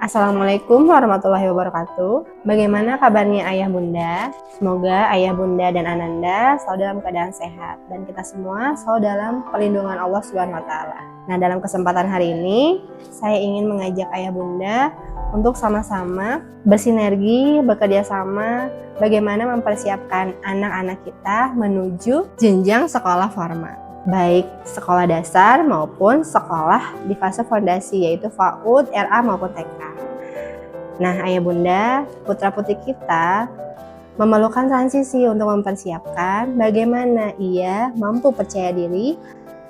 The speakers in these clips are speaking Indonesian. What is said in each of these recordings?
Assalamualaikum warahmatullahi wabarakatuh. Bagaimana kabarnya ayah bunda? Semoga ayah bunda dan ananda selalu dalam keadaan sehat dan kita semua selalu dalam perlindungan Allah Subhanahu wa taala. Nah, dalam kesempatan hari ini saya ingin mengajak ayah bunda untuk sama-sama bersinergi, bekerja sama bagaimana mempersiapkan anak-anak kita menuju jenjang sekolah formal, baik sekolah dasar maupun sekolah di fase fondasi, yaitu PAUD, RA maupun TK. Nah, ayah bunda, putra-putri kita memerlukan transisi untuk mempersiapkan bagaimana ia mampu percaya diri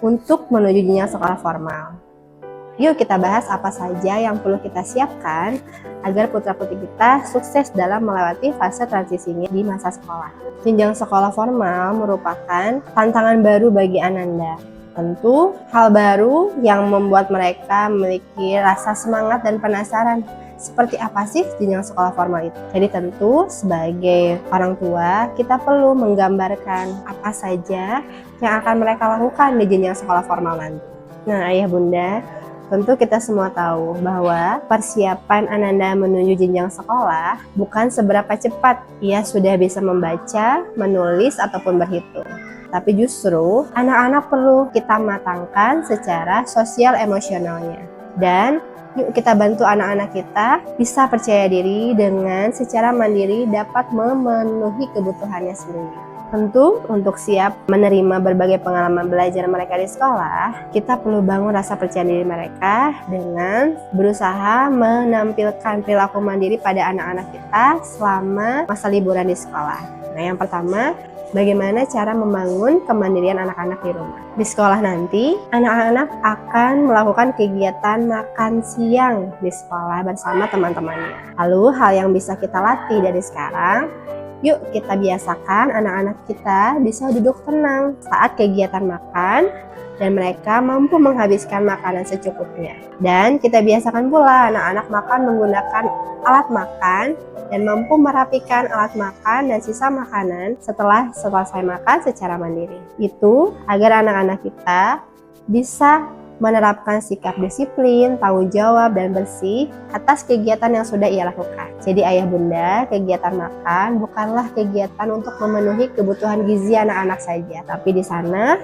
untuk menuju jenjang sekolah formal. Yuk kita bahas apa saja yang perlu kita siapkan agar putra-putri kita sukses dalam melewati fase transisinya di masa sekolah. Jenjang sekolah formal merupakan tantangan baru bagi ananda. Tentu hal baru yang membuat mereka memiliki rasa semangat dan penasaran. Seperti apa sih jenjang sekolah formal itu? Jadi tentu sebagai orang tua kita perlu menggambarkan apa saja yang akan mereka lakukan di jenjang sekolah formal nanti. Nah, ayah bunda, tentu kita semua tahu bahwa persiapan ananda menuju jenjang sekolah bukan seberapa cepat ia sudah bisa membaca, menulis, ataupun berhitung. Tapi justru anak-anak perlu kita matangkan secara sosial emosionalnya. Dan yuk kita bantu anak-anak kita bisa percaya diri dengan secara mandiri dapat memenuhi kebutuhannya sendiri. Tentu untuk siap menerima berbagai pengalaman belajar mereka di sekolah, kita perlu bangun rasa percaya diri mereka dengan berusaha menampilkan perilaku mandiri pada anak-anak kita selama masa liburan di sekolah. Nah, yang pertama, bagaimana cara membangun kemandirian anak-anak di rumah. Di sekolah nanti, anak-anak akan melakukan kegiatan makan siang di sekolah bersama teman-temannya. Lalu hal yang bisa kita latih dari sekarang, yuk kita biasakan anak-anak kita bisa duduk tenang saat kegiatan makan dan mereka mampu menghabiskan makanan secukupnya. Dan kita biasakan pula anak-anak makan menggunakan alat makan dan mampu merapikan alat makan dan sisa makanan setelah selesai makan secara mandiri. Itu agar anak-anak kita bisa menerapkan sikap disiplin, tanggung jawab, dan bersih atas kegiatan yang sudah ia lakukan. Jadi ayah bunda, kegiatan makan bukanlah kegiatan untuk memenuhi kebutuhan gizi anak-anak saja, tapi di sana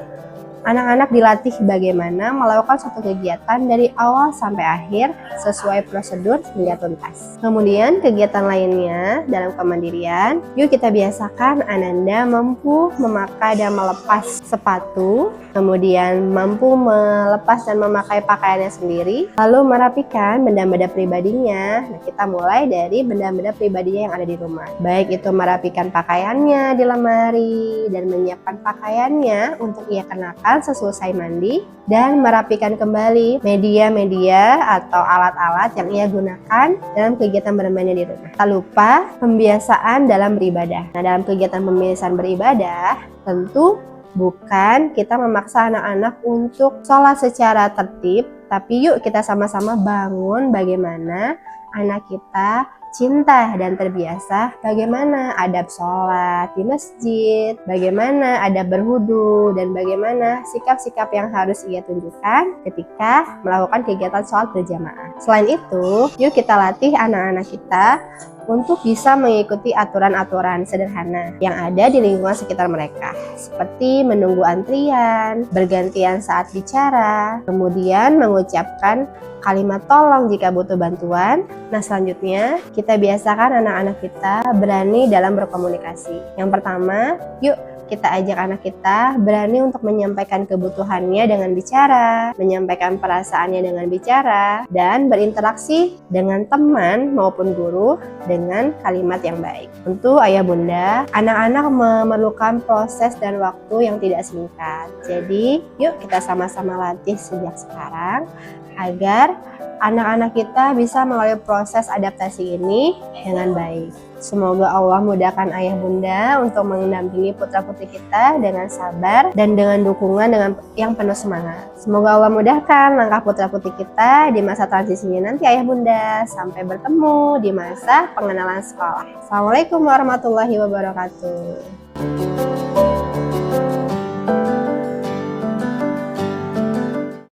anak-anak dilatih bagaimana melakukan suatu kegiatan dari awal sampai akhir sesuai prosedur hingga tuntas. Kemudian kegiatan lainnya dalam kemandirian, yuk kita biasakan ananda mampu memakai dan melepas sepatu, kemudian mampu melepas dan memakai pakaiannya sendiri, lalu merapikan benda-benda pribadinya. Nah, kita mulai dari benda-benda pribadinya yang ada di rumah. Baik itu merapikan pakaiannya di lemari dan menyiapkan pakaiannya untuk ia kenakan seselesai mandi dan merapikan kembali media-media atau alat-alat yang ia gunakan dalam kegiatan bermainnya di rumah. Tak lupa pembiasaan dalam beribadah. Nah, dalam kegiatan pembiasaan beribadah tentu bukan kita memaksa anak-anak untuk sholat secara tertib, tapi yuk kita sama-sama bangun bagaimana anak kita cinta dan terbiasa bagaimana adab sholat di masjid, bagaimana adab berwudu, dan bagaimana sikap-sikap yang harus ia tunjukkan ketika melakukan kegiatan sholat berjamaah. Selain itu, yuk kita latih anak-anak kita untuk bisa mengikuti aturan-aturan sederhana yang ada di lingkungan sekitar mereka, seperti menunggu antrian, bergantian saat bicara, kemudian mengucapkan kalimat tolong jika butuh bantuan. Nah, selanjutnya kita biasakan anak-anak kita berani dalam berkomunikasi. Yang pertama, yuk kita ajak anak kita berani untuk menyampaikan kebutuhannya dengan bicara, menyampaikan perasaannya dengan bicara, dan berinteraksi dengan teman maupun guru dengan kalimat yang baik. Tentu ayah bunda, anak-anak memerlukan proses dan waktu yang tidak singkat. Jadi yuk kita sama-sama latih sejak sekarang agar anak-anak kita bisa melalui proses adaptasi ini dengan baik. Semoga Allah mudahkan ayah bunda untuk mendampingi putra-putri kita dengan sabar dan dengan dukungan dengan yang penuh semangat. Semoga Allah mudahkan langkah putra-putri kita di masa transisinya nanti ayah bunda. Sampai bertemu di masa pengenalan sekolah. Assalamualaikum warahmatullahi wabarakatuh.